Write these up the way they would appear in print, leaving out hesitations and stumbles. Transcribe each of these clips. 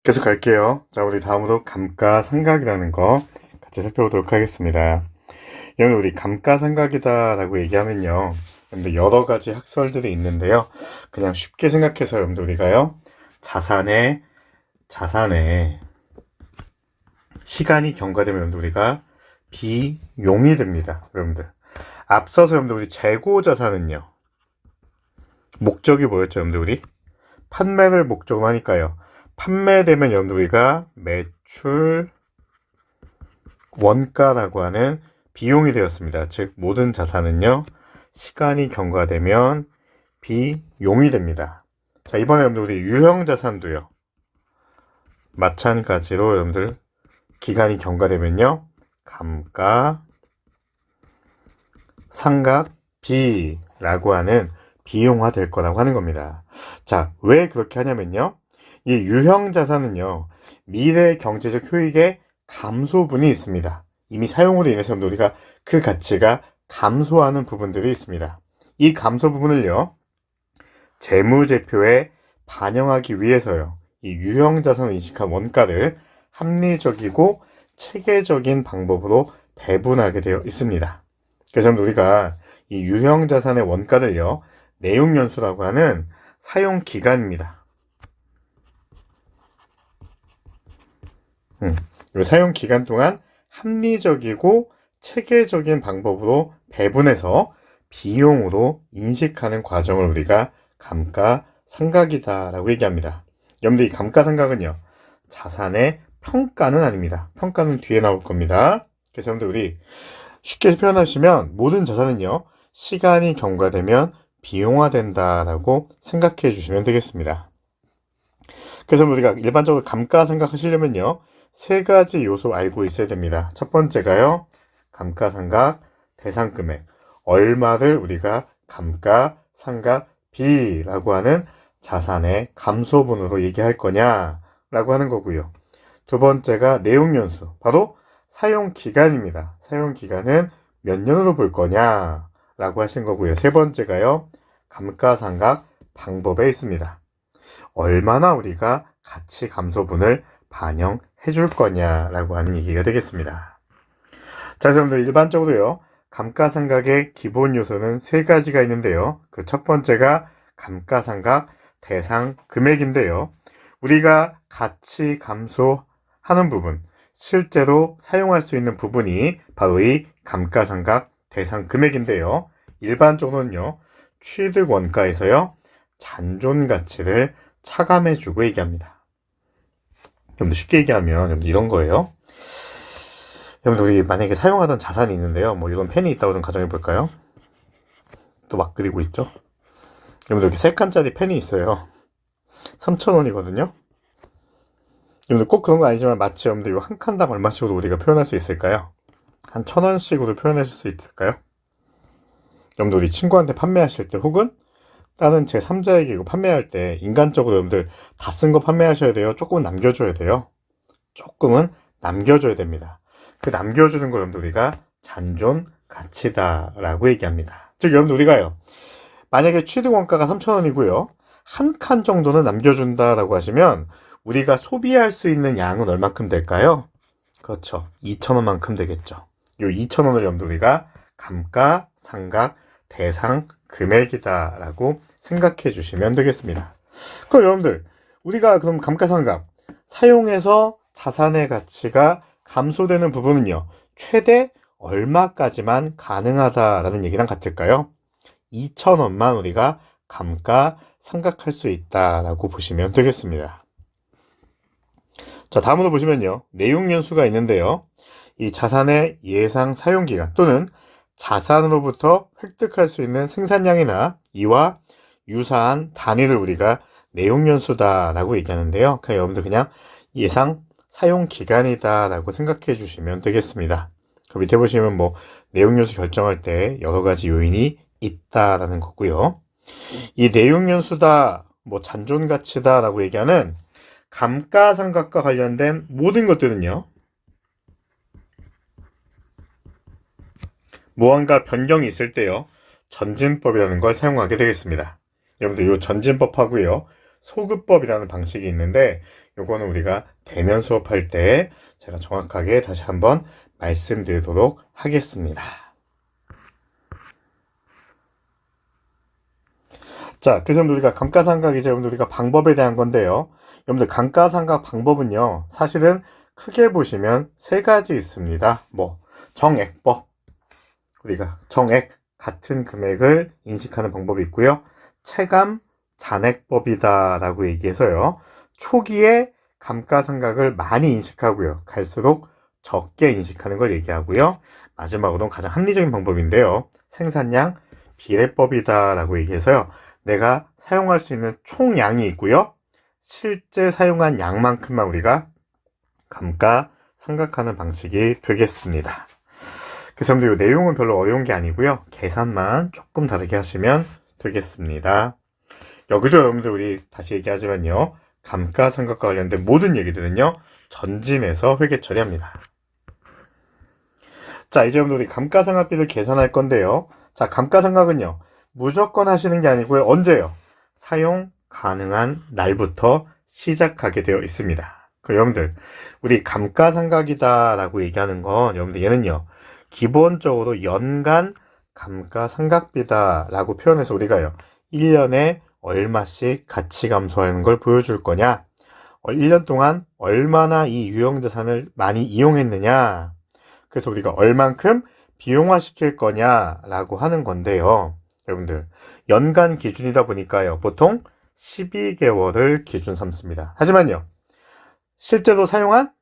계속 갈게요. 자, 우리 다음으로 감가상각이라는 거 같이 살펴보도록 하겠습니다. 여러분, 우리 감가상각이다라고 얘기하면요. 여러분들 여러 가지 학설들이 있는데요. 그냥 쉽게 생각해서 여러분들 우리가요. 자산에 시간이 경과되면 여러분들 우리가 비용이 됩니다. 여러분들. 앞서서 여러분들 우리 재고자산은요. 목적이 뭐였죠, 여러분들 우리? 판매를 목적으로 하니까요. 판매되면 여러분들 우리가 매출 원가라고 하는 비용이 되었습니다. 즉 모든 자산은요. 시간이 경과되면 비용이 됩니다. 자, 이번에 여러분들 우리 유형자산도요. 마찬가지로 여러분들 기간이 경과되면요. 감가상각비라고 하는 비용화 될 거라고 하는 겁니다. 자, 왜 그렇게 하냐면요. 이 유형자산은요. 미래 경제적 효익의 감소분이 있습니다. 이미 사용으로 인해서 우리가 그 가치가 감소하는 부분들이 있습니다. 이 감소 부분을요. 재무제표에 반영하기 위해서요. 이 유형자산을 인식한 원가를 합리적이고 체계적인 방법으로 배분하게 되어 있습니다. 그래서 우리가 이 유형자산의 원가를요. 내용연수라고 하는 사용기간입니다. 이 사용기간 동안 합리적이고 체계적인 방법으로 배분해서 비용으로 인식하는 과정을 우리가 감가상각이다 라고 얘기합니다. 여러분들 이 감가상각은요. 자산의 평가는 아닙니다. 평가는 뒤에 나올 겁니다. 그래서 여러분들 우리 쉽게 표현하시면 모든 자산은요. 시간이 경과되면 비용화된다 라고 생각해 주시면 되겠습니다. 그래서 우리가 일반적으로 감가상각 하시려면요. 세 가지 요소 알고 있어야 됩니다. 첫 번째가요. 감가상각 대상금액. 얼마를 우리가 감가상각비라고 하는 자산의 감소분으로 얘기할 거냐라고 하는 거고요. 두 번째가 내용연수. 바로 사용기간입니다. 사용기간은 몇 년으로 볼 거냐라고 하신 거고요. 세 번째가요. 감가상각 방법에 있습니다. 얼마나 우리가 가치 감소분을 반영해 줄 거냐라고 하는 얘기가 되겠습니다. 자, 여러분들 일반적으로요. 감가상각의 기본 요소는 세 가지가 있는데요. 그 첫 번째가 감가상각 대상 금액인데요. 우리가 가치 감소하는 부분, 실제로 사용할 수 있는 부분이 바로 이 감가상각 대상 금액인데요. 일반적으로는요. 취득 원가에서요. 잔존 가치를 차감해주고 얘기합니다. 여러분들 쉽게 얘기하면 여러분들 이런 거예요. 여러분들 우리 만약에 사용하던 자산이 있는데요. 뭐 이런 펜이 있다고 좀 가정해 볼까요? 또 막 그리고 있죠. 여러분들 이렇게 3칸짜리 펜이 있어요. 3,000원이거든요. 여러분들 꼭 그런 건 아니지만 마치 여러분들 이거 한 칸당 얼마씩으로 우리가 표현할 수 있을까요? 한 1,000원씩으로 표현해 줄 수 있을까요? 여러분들 우리 친구한테 판매하실 때 혹은 다른 제3자에게 이거 판매할 때 인간적으로 여러분들 다 쓴 거 판매하셔야 돼요. 조금은 남겨줘야 돼요. 조금은 남겨줘야 됩니다. 그 남겨주는 거 여러분들 우리가 잔존 가치다라고 얘기합니다. 즉 여러분들 우리가요. 만약에 취득 원가가 3,000원이고요. 한 칸 정도는 남겨준다라고 하시면 우리가 소비할 수 있는 양은 얼마큼 될까요? 그렇죠. 2,000원만큼 되겠죠. 이 2,000원을 여러분들 우리가 감가상각 대상 금액이다라고 생각해 주시면 되겠습니다. 그럼 여러분들 우리가 그럼 감가상각 사용해서 자산의 가치가 감소되는 부분은요. 최대 얼마까지만 가능하다라는 얘기랑 같을까요? 2,000원만 우리가 감가상각할 수 있다라고 보시면 되겠습니다. 자, 다음으로 보시면요. 내용연수가 있는데요. 이 자산의 예상 사용기간 또는 자산으로부터 획득할 수 있는 생산량이나 이와 유사한 단위를 우리가 내용연수다라고 얘기하는데요. 그냥 여러분들 그냥 예상 사용기간이다라고 생각해 주시면 되겠습니다. 그 밑에 보시면 뭐 내용연수 결정할 때 여러 가지 요인이 있다라는 거고요. 이 내용연수다, 뭐 잔존가치다라고 얘기하는 감가상각과 관련된 모든 것들은요. 무언가 변경이 있을 때요. 전진법이라는 걸 사용하게 되겠습니다. 여러분들 이 전진법하고요. 소급법이라는 방식이 있는데 요거는 우리가 대면 수업할 때 제가 정확하게 다시 한번 말씀드리도록 하겠습니다. 자, 그래서 우리가 감가상각 이제 우리가 방법에 대한 건데요. 여러분들 감가상각 방법은요. 사실은 크게 보시면 세 가지 있습니다. 정액법. 우리가 정액 같은 금액을 인식하는 방법이 있고요. 체감 잔액법이다라고 얘기해서요. 초기에 감가상각을 많이 인식하고요. 갈수록 적게 인식하는 걸 얘기하고요. 마지막으로는 가장 합리적인 방법인데요. 생산량 비례법이다라고 얘기해서요. 내가 사용할 수 있는 총량이 있고요. 실제 사용한 양만큼만 우리가 감가상각하는 방식이 되겠습니다. 그래서 여러분들 이 내용은 별로 어려운 게 아니고요. 계산만 조금 다르게 하시면 되겠습니다. 여기도 여러분들 우리 다시 얘기하지만요. 감가상각과 관련된 모든 얘기들은요. 전진해서 회계 처리합니다. 자, 이제 여러분들 우리 감가상각비를 계산할 건데요. 자, 감가상각은요. 무조건 하시는 게 아니고요. 언제요? 사용 가능한 날부터 시작하게 되어 있습니다. 여러분들 우리 감가상각이다라고 얘기하는 건 여러분들 얘는요. 기본적으로 연간 감가상각비다라고 표현해서 우리가요. 1년에 얼마씩 가치 감소하는 걸 보여줄 거냐? 1년 동안 얼마나 이 유형자산을 많이 이용했느냐? 그래서 우리가 얼만큼 비용화시킬 거냐라고 하는 건데요. 여러분들 연간 기준이다 보니까요. 보통 12개월을 기준 삼습니다. 하지만요. 실제로 사용한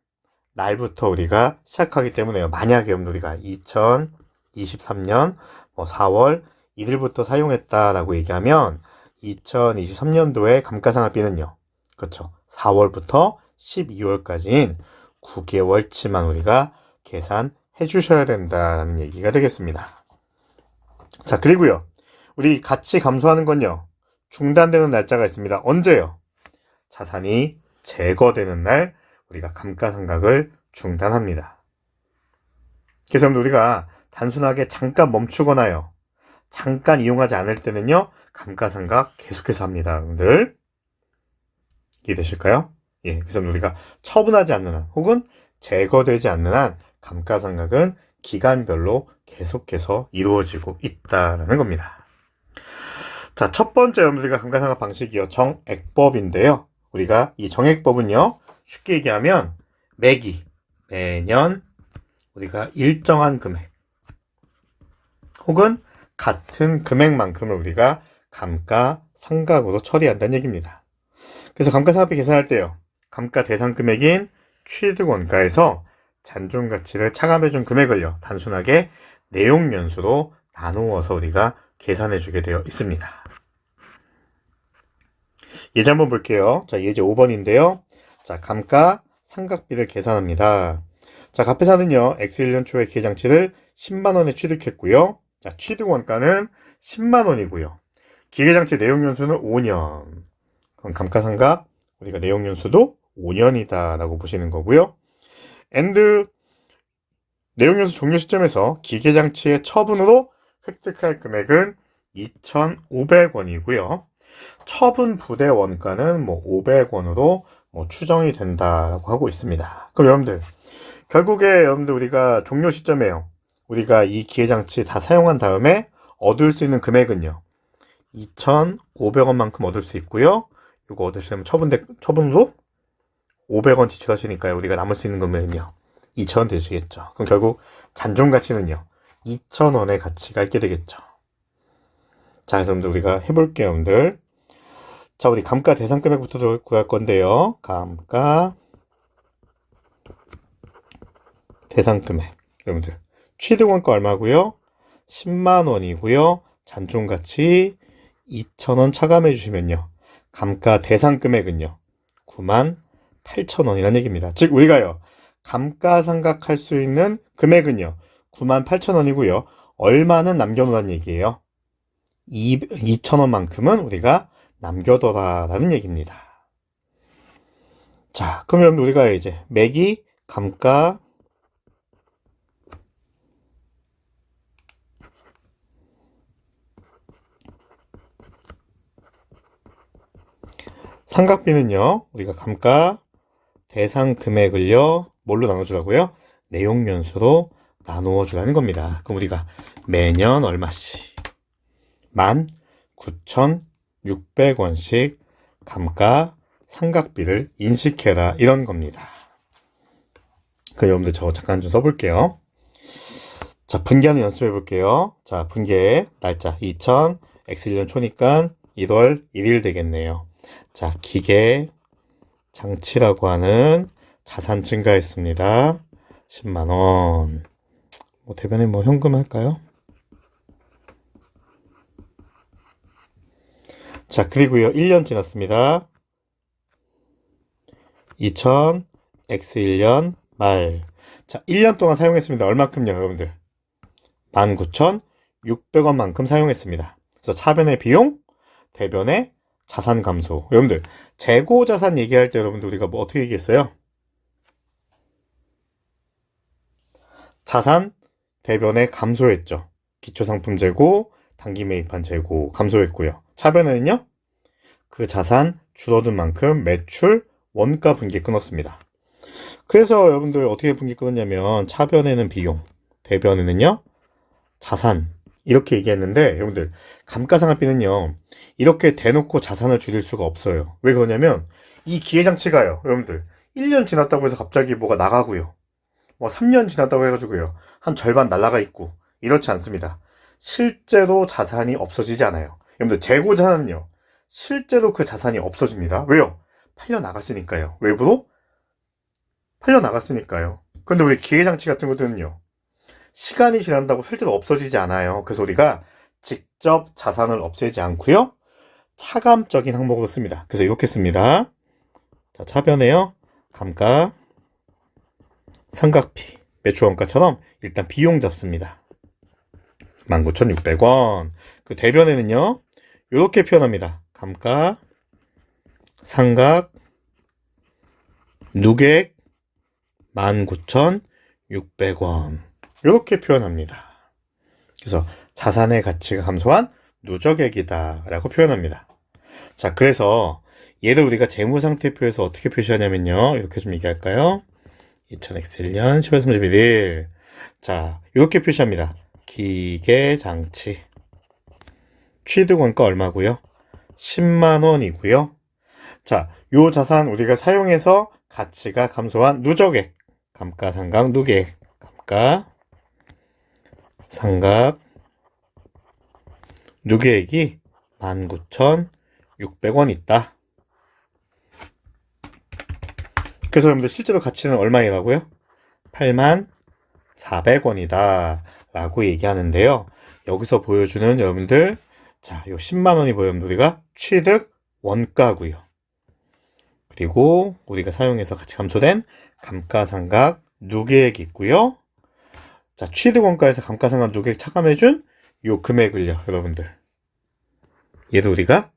날부터 우리가 시작하기 때문에요. 만약에 우리가 2023년 4월 1일부터 사용했다라고 얘기하면 2023년도에 감가상각비는요. 그렇죠. 4월부터 12월까지인 9개월치만 우리가 계산해 주셔야 된다는 얘기가 되겠습니다. 자, 그리고요. 우리 같이 감소하는 건요. 중단되는 날짜가 있습니다. 언제요? 자산이 제거되는 날 우리가 감가상각을 중단합니다. 그래서 우리가 단순하게 잠깐 멈추거나요. 잠깐 이용하지 않을 때는요. 감가상각 계속해서 합니다. 여러분들 이해되실까요? 예, 그래서 우리가 처분하지 않는 한 혹은 제거되지 않는 한 감가상각은 기간별로 계속해서 이루어지고 있다는 겁니다. 자, 첫 번째 여러분들과 감가상각 방식이요. 정액법인데요. 우리가 이 정액법은요. 쉽게 얘기하면 매년 우리가 일정한 금액 혹은 같은 금액만큼을 우리가 감가상각으로 처리한다는 얘기입니다. 그래서 감가상각비 계산할 때요. 감가 대상 금액인 취득원가에서 잔존가치를 차감해준 금액을요. 단순하게 내용연수로 나누어서 우리가 계산해주게 되어 있습니다. 예제 한번 볼게요. 자, 예제 5번인데요. 자, 감가상각비를 계산합니다. 자, 갑회사는요, X1년 초에 기계장치를 10만원에 취득했고요. 자, 취득원가는 10만원이고요. 기계장치 내용연수는 5년. 그럼 감가상각, 우리가 내용연수도 5년이다 라고 보시는 거고요. 내용연수 종료 시점에서 기계장치의 처분으로 획득할 금액은 2,500원이고요. 처분 부대 원가는 500원으로 추정이 된다라고 하고 있습니다. 그럼 여러분들, 결국에 여러분들 우리가 종료 시점에요. 우리가 이 기계장치 다 사용한 다음에 얻을 수 있는 금액은요. 2,500원만큼 얻을 수 있고요. 이거 얻을 수 있는 처분으로 500원 지출하시니까요. 우리가 남을 수 있는 금액은요. 2,000원 되시겠죠. 그럼 결국 잔존 가치는요. 2,000원의 가치가 있게 되겠죠. 자, 그래서 여러분들 우리가 해볼게요, 여러분들. 자, 우리 감가 대상 금액부터 구할 건데요. 감가 대상 금액. 여러분들. 취득원가 얼마고요? 10만 원이고요. 잔존 가치 2,000원 차감해 주시면요. 감가 대상 금액은요. 98,000원이라는 얘기입니다. 즉 우리가요. 감가상각할 수 있는 금액은요. 98,000원이고요. 얼마는 남겨놓으라는 얘기예요. 2,000원만큼은 우리가 남겨둬라라는 얘기입니다. 자, 그러면 우리가 이제 매기 감가 상각비는요, 우리가 감가 대상 금액을요, 뭘로 나눠주라고요? 내용연수로 나누어 주라는 겁니다. 그럼 우리가 매년 얼마씩 19,600원씩 감가 상각비를 인식해라 이런 겁니다. 그 여러분들 저 잠깐 좀 써볼게요. 자, 분기하는 연습해 볼게요. 자, 분기의 날짜 2000 X1년 초니까 1월 1일 되겠네요. 자, 기계 장치라고 하는 자산 증가했습니다. 10만원. 뭐 대변에 뭐 현금 할까요? 자, 그리고요 1년 지났습니다. 2000 X1년 말. 자, 1년 동안 사용했습니다. 얼마큼요, 여러분들? 19,600원만큼 사용했습니다. 그래서 차변의 비용, 대변의 자산 감소. 여러분들, 재고 자산 얘기할 때 여러분들 우리가 뭐 어떻게 얘기했어요? 자산, 대변의 감소했죠. 기초상품 재고, 단기 매입한 재고 감소했고요. 차변에는요, 그 자산 줄어든 만큼 매출, 원가 분기 끊었습니다. 그래서 여러분들 어떻게 분기 끊었냐면 차변에는 비용, 대변에는요 자산 이렇게 얘기했는데 여러분들 감가상각비는요 이렇게 대놓고 자산을 줄일 수가 없어요. 왜 그러냐면 이 기계장치가요 여러분들 1년 지났다고 해서 갑자기 뭐가 나가고요 뭐 3년 지났다고 해가지고요 한 절반 날라가 있고 이렇지 않습니다. 실제로 자산이 없어지지 않아요. 여러분들 재고 자산은요 실제로 그 자산이 없어집니다. 왜요? 팔려 나갔으니까요. 외부로 팔려 나갔으니까요. 근데 우리 기계장치 같은 것들은요 시간이 지난다고 실제로 없어지지 않아요. 그래서 우리가 직접 자산을 없애지 않고요 차감적인 항목으로 씁니다. 그래서 이렇게 씁니다. 자, 차변에요 감가 상각비 매출원가처럼 일단 비용 잡습니다. 19,600원. 그 대변에는요 이렇게 표현합니다. 감가 상각 누객 19,600원 이렇게 표현합니다. 그래서 자산의 가치가 감소한 누적액이다 라고 표현합니다. 자, 그래서 얘를 우리가 재무상태표에서 어떻게 표시하냐면요 이렇게 좀 얘기할까요? 2000X1년 10월 31일 자 이렇게 표시합니다. 기계장치 취득원가 얼마고요? 10만원이고요. 자, 요 자산 우리가 사용해서 가치가 감소한 누적액 감가상각 누계액 감가상각 누계액이 19,600원 있다. 그래서 여러분들 실제로 가치는 얼마이라고요? 84,400원이다 라고 얘기하는데요. 여기서 보여주는 여러분들 자, 요 10만원이 보여요. 우리가 취득 원가고요. 그리고 우리가 사용해서 같이 감소된 감가상각 누계액이 있고요. 자, 취득원가에서 감가상각 누계액 차감해준 요 금액을요, 여러분들. 얘도 우리가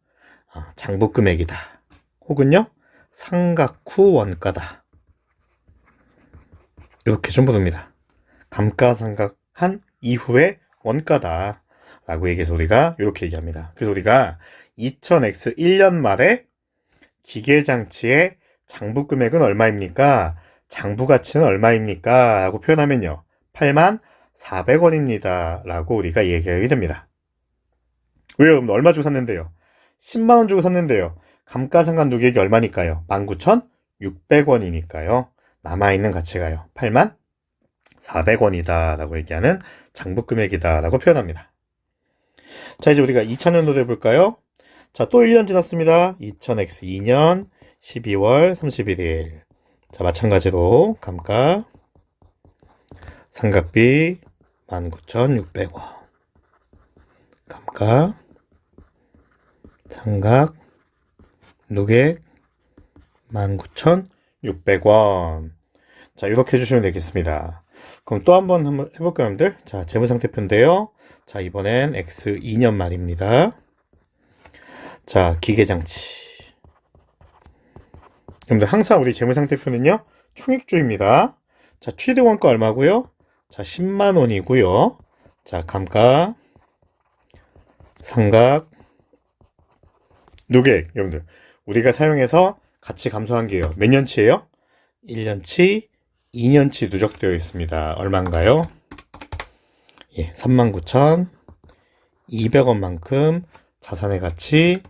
장부금액이다. 혹은요, 상각 후 원가다. 이렇게 좀 부릅니다. 감가상각한 이후의 원가다. 라고 얘기해서 우리가 이렇게 얘기합니다. 그래서 우리가 2000X 1년 말에 기계장치의 장부금액은 얼마입니까? 장부가치는 얼마입니까? 라고 표현하면요 84,400원입니다 라고 우리가 얘기하게 됩니다. 왜요? 얼마 주고 샀는데요? 10만원 주고 샀는데요 감가상각 누계액이 얼마니까요? 19,600원이니까요 남아있는 가치가요 84,400원이다 라고 얘기하는 장부금액이다 라고 표현합니다. 자, 이제 우리가 2000년도로 해볼까요? 자, 또 1년 지났습니다. 2000X 2년 12월 31일. 자, 마찬가지로 감가 상각비 19,600원. 감가 상각 누객 19,600원. 자, 이렇게 해주시면 되겠습니다. 그럼 또 한번 해볼까요, 여러분들? 자, 재무상태표인데요. 자, 이번엔 X 2년 말입니다. 자, 기계장치. 여러분들 항상 우리 재무상태표는요 총액조입니다. 자, 취득원가 얼마고요? 자, 10만원이고요. 자, 감가 상각 누계액. 여러분들 우리가 사용해서 같이 감소한 게요. 몇 년치예요? 1년치, 2년치 누적되어 있습니다. 얼마인가요? 예, 39,200원만큼 자산의 가치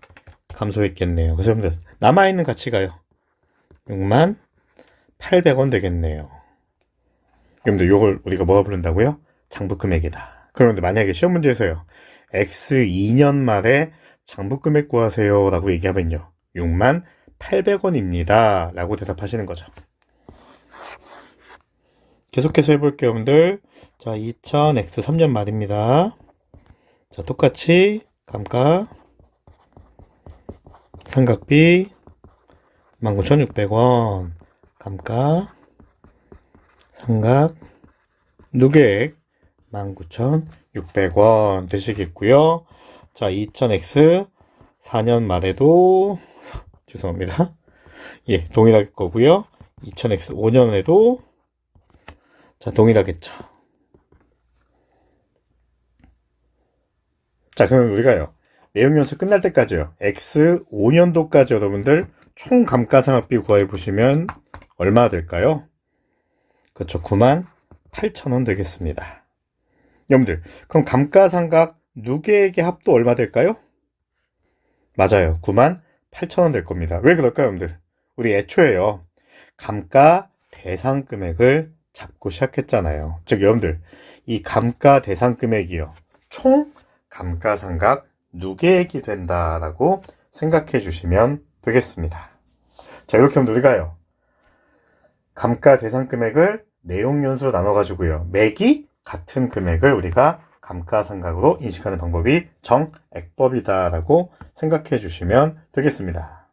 감소했겠네요. 그래서 여러분들 남아있는 가치가요. 68,000원 되겠네요. 여러분들 요걸 우리가 뭐가 부른다고요? 장부금액이다. 그런데 만약에 시험 문제에서요. X 2년 말에 장부금액 구하세요 라고 얘기하면요. 68,000원입니다 라고 대답하시는 거죠. 계속해서 해볼게요, 여러분들. 자, 2000X 3년 말입니다. 자, 똑같이 감가 상각비 19,600원 감가 상각 누계액 19,600원 되시겠고요. 자, 2000X 4년 말에도 죄송합니다. 예, 동일할 거고요. 2000X 5년에도 자, 동일하겠죠. 자, 그럼 우리가요. 내용연수 끝날 때까지요. X 5년도까지 여러분들 총 감가상각비 구해 보시면 얼마 될까요? 그렇죠. 98,000원 되겠습니다. 여러분들, 그럼 감가상각 누계액의 합도 얼마 될까요? 맞아요. 98,000원 될 겁니다. 왜 그럴까요, 여러분들? 우리 애초에요. 감가 대상 금액을 잡고 시작했잖아요. 즉, 여러분들, 이 감가 대상 금액이요. 총 감가상각 누계액이 된다라고 생각해 주시면 되겠습니다. 자, 이렇게 하면 우리가요. 감가 대상 금액을 내용연수로 나눠가지고요. 매기 같은 금액을 우리가 감가상각으로 인식하는 방법이 정액법이다라고 생각해 주시면 되겠습니다.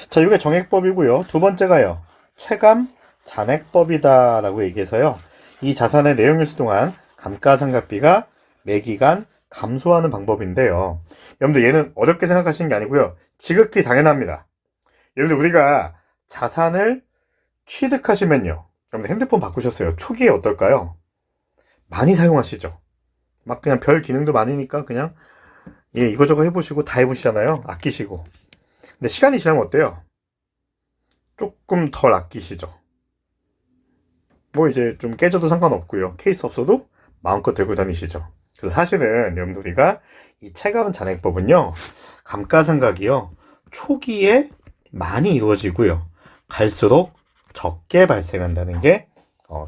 자, 이게 정액법이고요. 두 번째가요. 체감 잔액법이다라고 얘기해서요. 이 자산의 내용연수 동안 감가상각비가 매기간 감소하는 방법인데요. 여러분들 얘는 어렵게 생각하시는 게 아니고요. 지극히 당연합니다. 여러분들 우리가 자산을 취득하시면요. 여러분들 핸드폰 바꾸셨어요. 초기에 어떨까요? 많이 사용하시죠. 막 그냥 별 기능도 많으니까 그냥 예, 이거저거 해보시고 다 해보시잖아요. 아끼시고. 근데 시간이 지나면 어때요? 조금 덜 아끼시죠. 뭐 이제 좀 깨져도 상관없고요. 케이스 없어도 마음껏 들고 다니시죠. 그래서 사실은 여러분들 우리가 이 체감 잔액법은요. 감가상각이요. 초기에 많이 이루어지고요. 갈수록 적게 발생한다는 게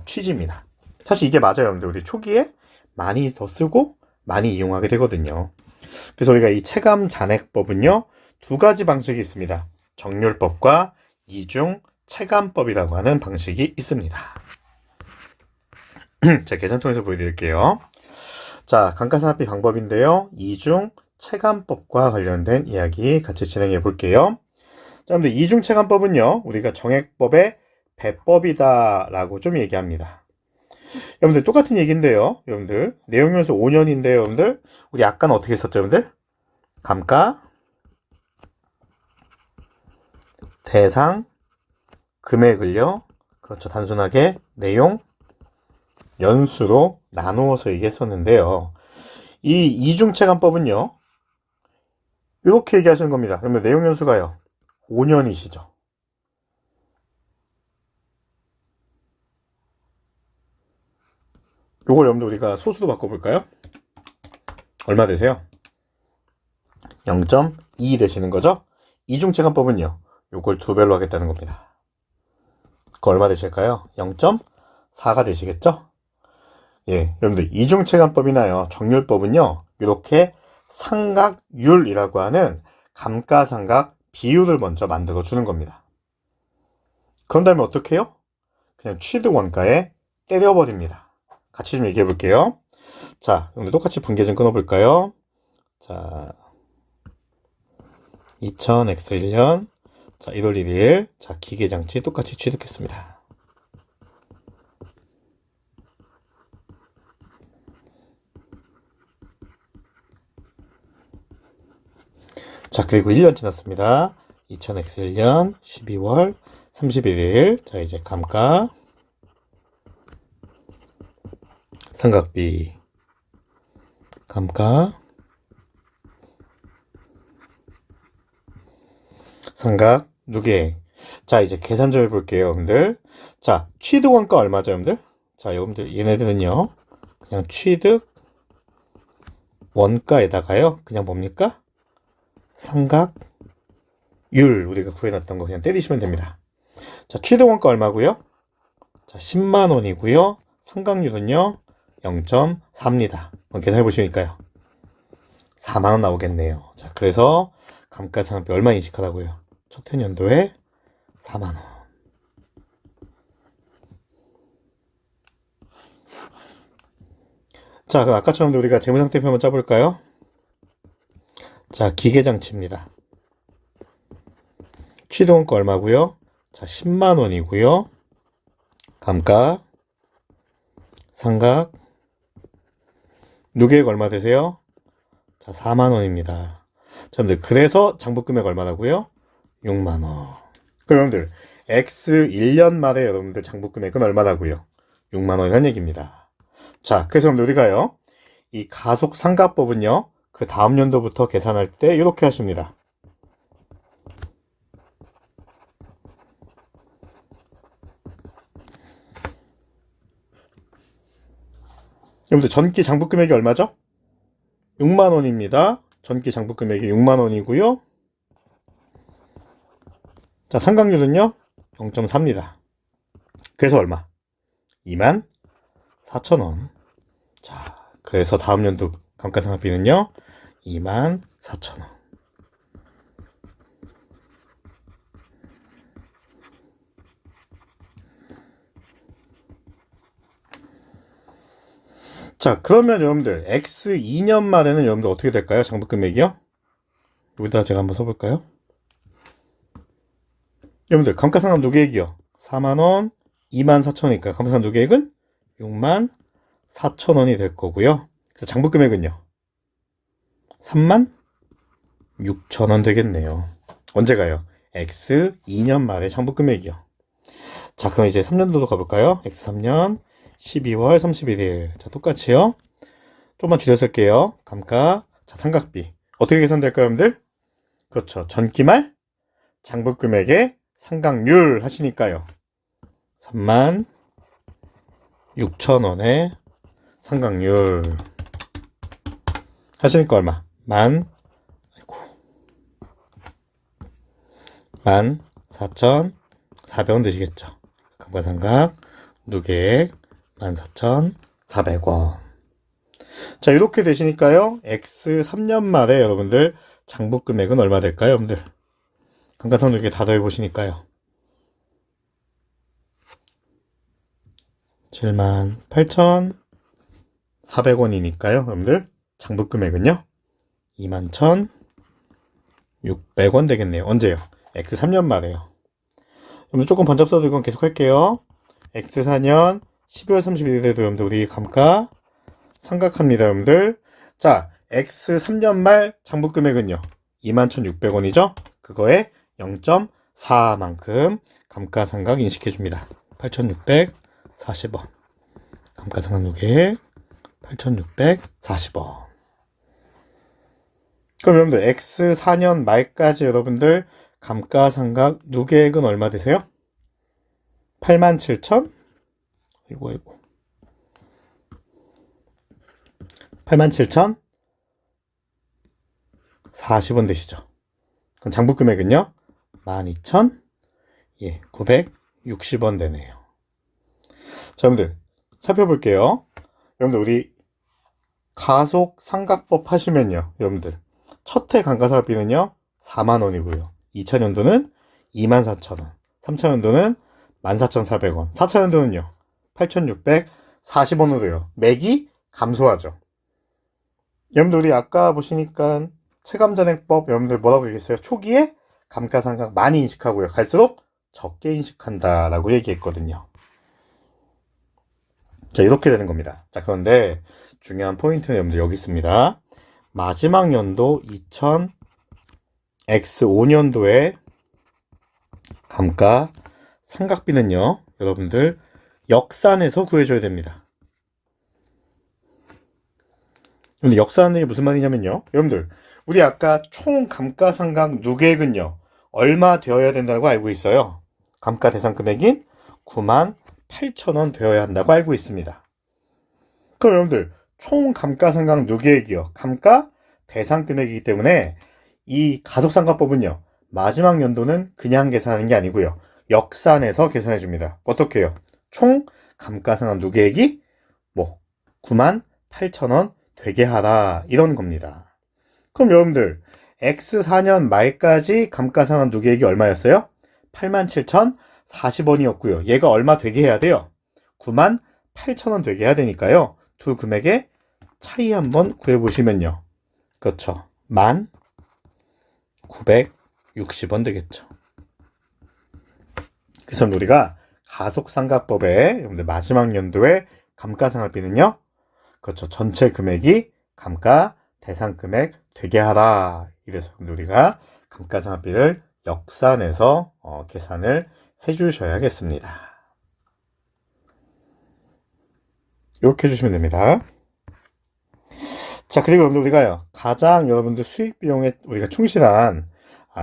취지입니다. 사실 이게 맞아요. 여러분들 우리 초기에 많이 더 쓰고 많이 이용하게 되거든요. 그래서 우리가 이 체감 잔액법은요. 두 가지 방식이 있습니다. 정률법과 이중 체감법이라고 하는 방식이 있습니다. 자, 계산통에서 보여드릴게요. 자, 감가상각비 방법인데요. 이중 체감법과 관련된 이야기 같이 진행해 볼게요. 자, 여러분들 이중 체감법은요. 우리가 정액법의 배법이다라고 좀 얘기합니다. 여러분들 똑같은 얘기인데요. 여러분들 내용연수 5년인데요. 여러분들 우리 아까는 어떻게 했었죠, 여러분들? 감가 대상 금액을요. 그렇죠. 단순하게 내용 연수로 나누어서 얘기했었는데요. 이 이중체감법은요. 이렇게 얘기하시는 겁니다. 그러면 내용 연수가요. 5년이시죠. 요걸 여러분들 우리가 소수로 바꿔볼까요? 얼마 되세요? 0.2 되시는 거죠? 이중체감법은요. 요걸 두 배로 하겠다는 겁니다. 그 얼마 되실까요? 0.4가 되시겠죠? 예, 여러분들 이중체감법이나요 정률법은요 이렇게 상각률이라고 하는 감가상각 비율을 먼저 만들어 주는 겁니다. 그런 다음에 어떻게 해요? 그냥 취득 원가에 때려버립니다. 같이 좀 얘기해 볼게요. 자, 여러분들 똑같이 분계 좀 끊어볼까요? 자, 2000X 1년 자 1월 1일 자 기계장치 똑같이 취득했습니다. 자, 그리고 1년 지났습니다. 2000X 1년 12월 31일. 자, 이제 감가 상각비 감가 삼각 누계액. 자, 이제 계산 좀 해볼게요, 여러분들. 자, 취득 원가 얼마죠, 여러분들? 자, 여러분들, 얘네들은요, 그냥 취득 원가에다가요, 그냥 뭡니까? 삼각율, 우리가 구해놨던 거 그냥 때리시면 됩니다. 자, 취득 원가 얼마고요? 자, 10만 원이고요. 삼각률은요, 0.4입니다. 계산해 보시니까요. 4만 원 나오겠네요. 자, 그래서 감가상각비 얼마 인식하라고요? 첫 해년도에 4만 원. 자, 그럼 아까처럼 우리가 재무상태표 한번 짜볼까요? 자, 기계장치입니다. 취득원가 얼마고요? 자, 10만 원이고요. 감가, 상각, 누계액 얼마 되세요? 자, 4만 원입니다. 자, 여러분들, 그래서 장부금액 얼마라고요? 6만 원. 그럼 여러분들, X 1년 말에 여러분들 장부금액은 얼마라고요? 6만 원이라는 얘기입니다. 자, 그래서 여러분들 우리가요, 이 가속상각법은요, 그 다음 연도부터 계산할 때 이렇게 하십니다. 여러분들, 전기 장부금액이 얼마죠? 6만 원입니다. 전기 장부금액이 6만 원이고요. 자, 상각률은요, 0.4입니다. 그래서 얼마? 2만 4천 원. 자, 그래서 다음 연도 감가상각비는요, 2만 4천 원. 자, 그러면 여러분들, X 2년 말에는 여러분들 어떻게 될까요? 장부금액이요? 여기다 제가 한번 써볼까요? 여러분들, 감가상각 누계액이요. 4만원, 2만 4천원이니까 감가상각 누계액은 6만 4천원이 될 거고요. 그래서 장부금액은요. 3만 6천원 되겠네요. 언제 가요? X 2년 말에 장부금액이요. 자, 그럼 이제 3년도도 가볼까요? X 3년 12월 31일. 자, 똑같이요. 좀만 줄여 쓸게요. 감가, 자, 상각비. 어떻게 계산될까요, 여러분들? 그렇죠. 전기말 장부금액의 상각률 하시니까요. 3만 6천 원의 상각률 하시니까 얼마? 14,400원 되시겠죠. 감가상각 누계액 14,400원. 자, 이렇게 되시니까요. X 3년 말에 여러분들 장부금액은 얼마 될까요, 여러분들? 감가상각 누계액 다 더해 보시니까요. 78,400원이니까요, 여러분들. 장부금액은요, 21,600원 되겠네요. 언제요? X 3년 말에요. 여러분 조금 번잡 써도 이건 계속 할게요. X 4년 12월 31일에도 여러분들 우리 감가 상각합니다, 여러분들. 자, X 3년 말 장부금액은요, 21,600원이죠? 그거에 0.4만큼 감가상각 인식해줍니다. 8,640원. 감가상각 누계액 8,640원. 그럼 여러분들 X 4년 말까지 여러분들 감가상각 누계액은 얼마 되세요? 87,000? 이거 87,040원 되시죠? 그럼 장부금액은요? 12,960원 되네요. 자, 여러분들 살펴볼게요. 여러분들 우리 가속상각법 하시면요, 여러분들 첫해 감가상각비는요 4만원이고요 2차년도는 24,000원, 3차년도는 14,400원, 4차년도는요 8,640원으로요 맥이 감소하죠. 여러분들 우리 아까 보시니까 체감잔액법 여러분들 뭐라고 얘기했어요? 초기에 감가상각 많이 인식하고요, 갈수록 적게 인식한다 라고 얘기했거든요. 자, 이렇게 되는 겁니다. 자, 그런데 중요한 포인트는 여러분들 여기 있습니다. 마지막 연도 X5년도에 감가 상각비는요, 여러분들 역산해서 구해줘야 됩니다. 근데 역산이 무슨 말이냐면요, 여러분들 우리 아까 총 감가상각 누계액은요 얼마 되어야 된다고 알고 있어요? 감가대상금액인 98,000원 되어야 한다고 알고 있습니다. 그럼 여러분들 총 감가상각 누계액이요. 감가대상금액이기 때문에 이 가속상각법은요. 마지막 연도는 그냥 계산하는 게 아니고요. 역산해서 계산해 줍니다. 어떻게 해요? 총 감가상각 누계액이 98,000원 되게 하라 이런 겁니다. 그럼 여러분들 X4년 말까지 감가상각 누계액이 얼마였어요? 87,040원이었고요. 얘가 얼마 되게 해야 돼요? 98,000원 되게 해야 되니까요. 두 금액의 차이 한번 구해보시면요. 그렇죠. 1,960원 되겠죠. 그래서 우리가 가속상각법의 여러분들 마지막 연도의 감가상각비는요. 그렇죠. 전체 금액이 감가대상금액 되게 하라. 이래서 우리가 감가상각비를 역산해서 계산을 해주셔야겠습니다. 이렇게 해주시면 됩니다. 자, 그리고 우리가요, 가장 여러분들 수익 비용에 우리가 충실한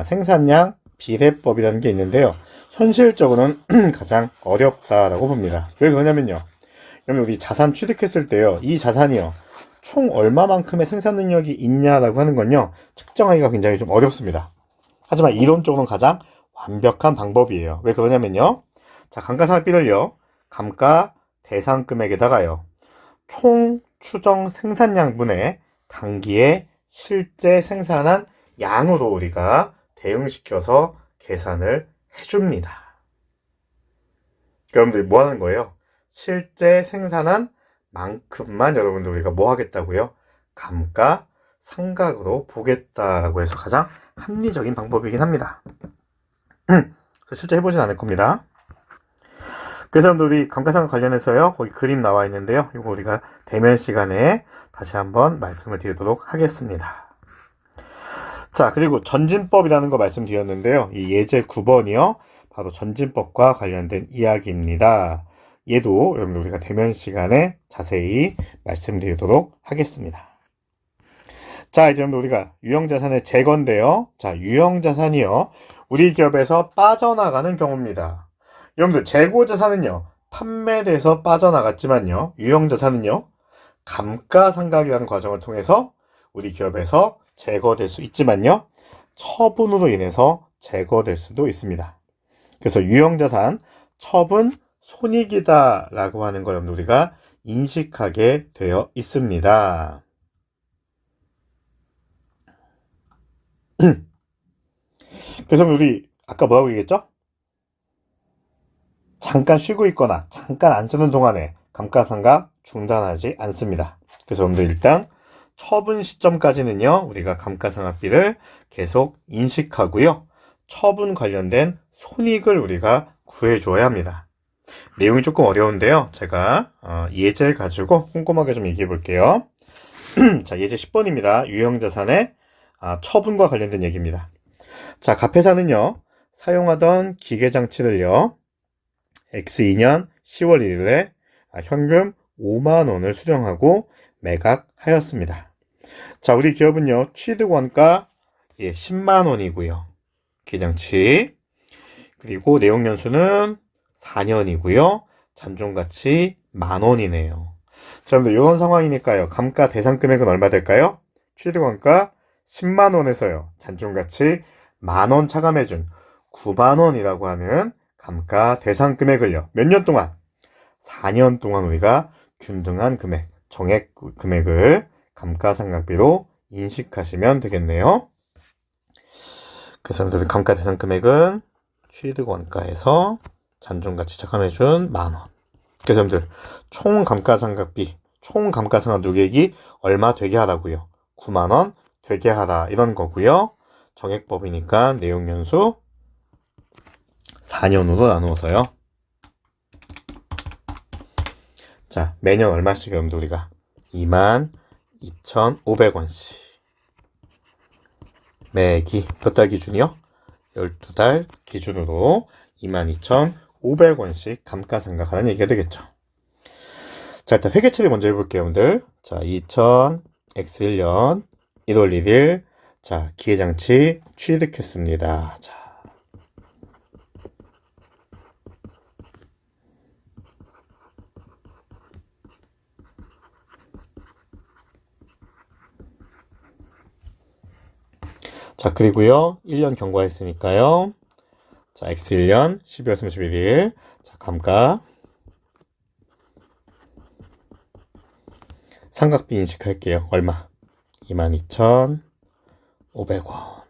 생산량 비례법이라는 게 있는데요. 현실적으로는 가장 어렵다라고 봅니다. 왜 그러냐면요. 여러분 우리 자산 취득했을 때요. 이 자산이요. 총 얼마만큼의 생산 능력이 있냐라고 하는 건요. 측정하기가 굉장히 좀 어렵습니다. 하지만 이론적으로는 가장 완벽한 방법이에요. 왜 그러냐면요. 자, 감가상각비를요. 감가대상금액에다가요. 총 추정 생산량분의 단기에 실제 생산한 양으로 우리가 대응시켜서 계산을 해줍니다. 여러분들이 뭐 하는 거예요? 실제 생산한 만큼만 여러분들 우리가 뭐 하겠다고요? 감가상각으로 보겠다라고 해서 가장 합리적인 방법이긴 합니다. 실제 해보진 않을 겁니다. 그래서 우리 감가상각 관련해서요. 거기 그림 나와 있는데요. 이거 우리가 대면 시간에 다시 한번 말씀을 드리도록 하겠습니다. 자, 그리고 전진법이라는 거 말씀드렸는데요. 이 예제 9번이요. 바로 전진법과 관련된 이야기입니다. 얘도 여러분 우리가 대면 시간에 자세히 말씀드리도록 하겠습니다. 자, 이제 우리가 유형자산의 재건인데요. 자, 유형자산이요. 우리 기업에서 빠져나가는 경우입니다. 여러분들 재고자산은요. 판매돼서 빠져나갔지만요. 유형자산은요. 감가상각이라는 과정을 통해서 우리 기업에서 제거될 수 있지만요. 처분으로 인해서 제거될 수도 있습니다. 그래서 유형자산, 처분, 손익이다 라고 하는 걸 우리가 인식하게 되어 있습니다. 그래서 우리 아까 뭐라고 얘기했죠? 잠깐 쉬고 있거나 잠깐 안 쓰는 동안에 감가상각 중단하지 않습니다. 그래서 여러분들 일단 처분 시점까지는요. 우리가 감가상각비를 계속 인식하고요. 처분 관련된 손익을 우리가 구해줘야 합니다. 내용이 조금 어려운데요. 제가 예제 가지고 꼼꼼하게 좀 얘기해 볼게요. 자, 예제 10번입니다. 유형자산의 처분과 관련된 얘기입니다. 자, 갑회사는요. 사용하던 기계장치를요. X2년 10월 1일에 현금 5만원을 수령하고 매각하였습니다. 자, 우리 기업은요. 취득원가 10만원이고요. 기계장치. 그리고 내용연수는 4년이고요. 잔존가치 10,000원이네요. 자, 여러분들 이런 상황이니까요. 감가대상금액은 얼마 될까요? 취득원가 10만원에서요. 잔존가치 10,000원 차감해준 9만원이라고 하는 감가대상금액을요. 몇 년 동안? 4년 동안 우리가 균등한 금액, 정액 금액을 감가상각비로 인식하시면 되겠네요. 그래서 여러분들 감가대상금액은 취득원가에서 잔존가치 차감해준 10,000원. 그래서 여러분들 총 감가상각비, 총 감가상각 누계액이 얼마 되게 하라고요? 9만원 되게 하라 이런 거고요. 정액법이니까 내용연수 4년으로 나누어서요. 자, 매년 얼마씩 여러분들 우리가 22,500원씩 매기 몇 달 기준이요? 12달 기준으로 22,500원씩 감가상각하는 얘기가 되겠죠. 자, 일단 회계 처리 먼저 해볼게요, 여러분들. 자, 2000X1년 1월 1일 자, 기계장치 취득했습니다. 자, 자, 그리고요, 1년 경과했으니까요. 자, X 1년 12월 31일. 자, 감가. 삼각비 인식할게요. 얼마? 22,500원.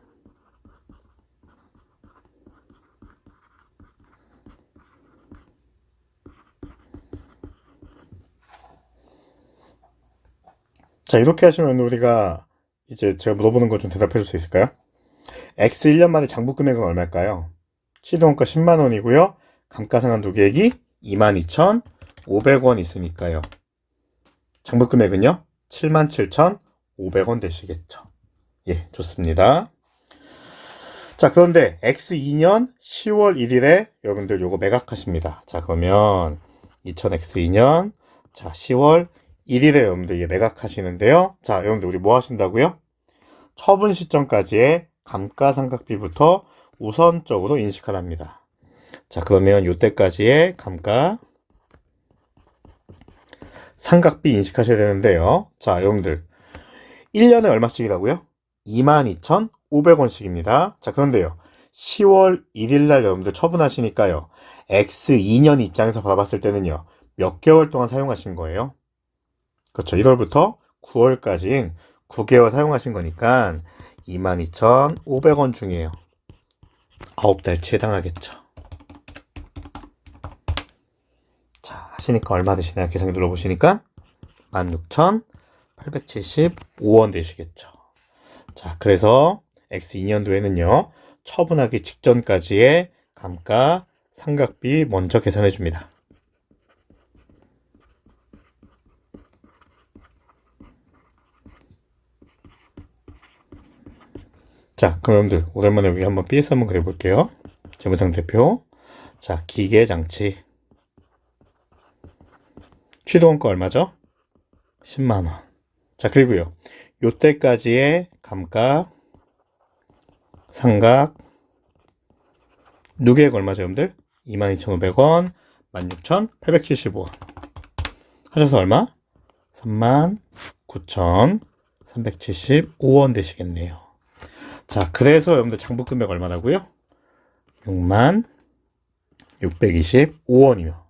자, 이렇게 하시면 우리가 이제 제가 물어보는 거 좀 대답해 줄 수 있을까요? X 1년 만에 장부 금액은 얼마일까요? 취득원가 10만 원이고요. 감가상환 누계액이 22,500원 있으니까요. 장부 금액은요? 77,500원 되시겠죠. 예, 좋습니다. 자, 그런데 X 2년 10월 1일에 여러분들 요거 매각하십니다. 자, 그러면 2000X 2년 자, 10월 1일에 여러분들 이게 매각하시는데요. 자, 여러분들 우리 뭐 하신다고요? 처분 시점까지의 감가상각비부터 우선적으로 인식하랍니다. 자, 그러면 요때까지의 감가 상각비 인식하셔야 되는데요. 자, 여러분들 1년에 얼마씩이라고요? 22,500원씩입니다. 자, 그런데요. 10월 1일 날 여러분들 처분하시니까요. X 2년 입장에서 받아봤을 때는요. 몇 개월 동안 사용하신 거예요? 그렇죠. 1월부터 9월까지인 9개월 사용하신 거니까 22,500원 중이에요. 9달치 해당하겠죠. 자, 하시니까 얼마 되시나요? 계산기 눌러보시니까 16,875원 되시겠죠. 자, 그래서 X 2년도에는요, 처분하기 직전까지의 감가 상각비 먼저 계산해 줍니다. 자, 그럼 여러분들 오랜만에 여기 한번 BS 한번 그려볼게요. 재무상대표. 자, 기계장치. 취득원가 얼마죠? 10만 원. 자, 그리고요. 요때까지의 감가 상각 누계액 얼마죠, 여러분들? 22,500원, 16,875원. 하셔서 얼마? 39,375원 되시겠네요. 자, 그래서 여러분들 장부 금액 얼마라고요? 66,625원이요.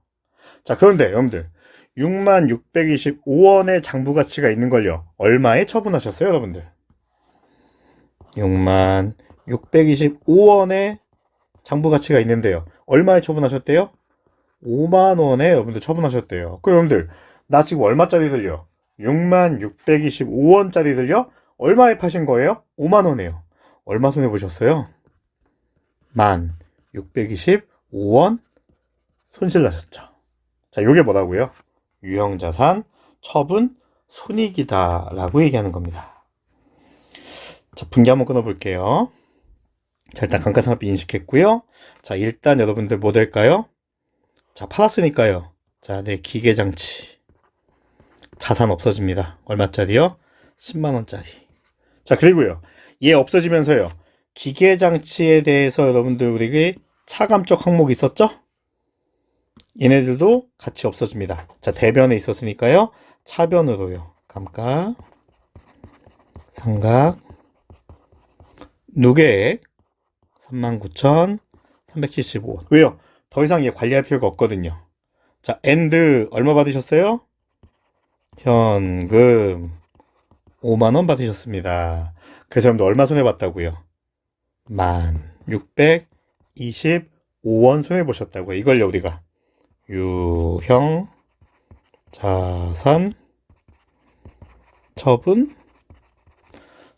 자, 그런데 여러분들 66,625원의 장부 가치가 있는 걸요. 얼마에 처분하셨어요, 여러분들? 66,625원의 장부 가치가 있는데요. 얼마에 처분하셨대요? 5만 원에 여러분들 처분하셨대요. 그럼 여러분들 나 지금 얼마짜리 들려? 66,625원짜리 들려? 얼마에 파신 거예요? 5만 원에요. 얼마 손해 보셨어요? 16,625원 손실 나셨죠. 자, 요게 뭐라고요? 유형자산 처분 손익이다 라고 얘기하는 겁니다. 자, 분기 한번 끊어볼게요. 자, 일단 감가상각비 인식했고요. 자, 일단 여러분들 뭐 될까요? 자, 팔았으니까요. 자, 네, 기계장치 자산 없어집니다. 얼마짜리요? 10만원짜리. 자, 그리고요. 얘 없어지면서요. 기계장치에 대해서 여러분들 우리 차감적 항목이 있었죠? 얘네들도 같이 없어집니다. 자, 대변에 있었으니까요. 차변으로요. 감가, 상각, 누계액 39,375원. 왜요? 더 이상 얘 관리할 필요가 없거든요. 자, 엔드 얼마 받으셨어요? 현금 5만 원 받으셨습니다. 그래서 여러분들 얼마 손해봤다고요? 16,625원 손해보셨다고요. 이걸요, 우리가 유형 자산 처분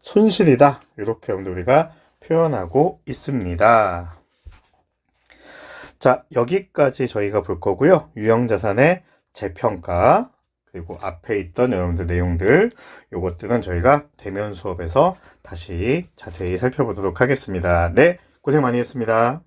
손실이다. 이렇게 여러분들 우리가 표현하고 있습니다. 자, 여기까지 저희가 볼 거고요. 유형 자산의 재평가 그리고 앞에 있던 여러분들 내용들 요것들은 저희가 대면 수업에서 다시 자세히 살펴보도록 하겠습니다. 네, 고생 많이 했습니다.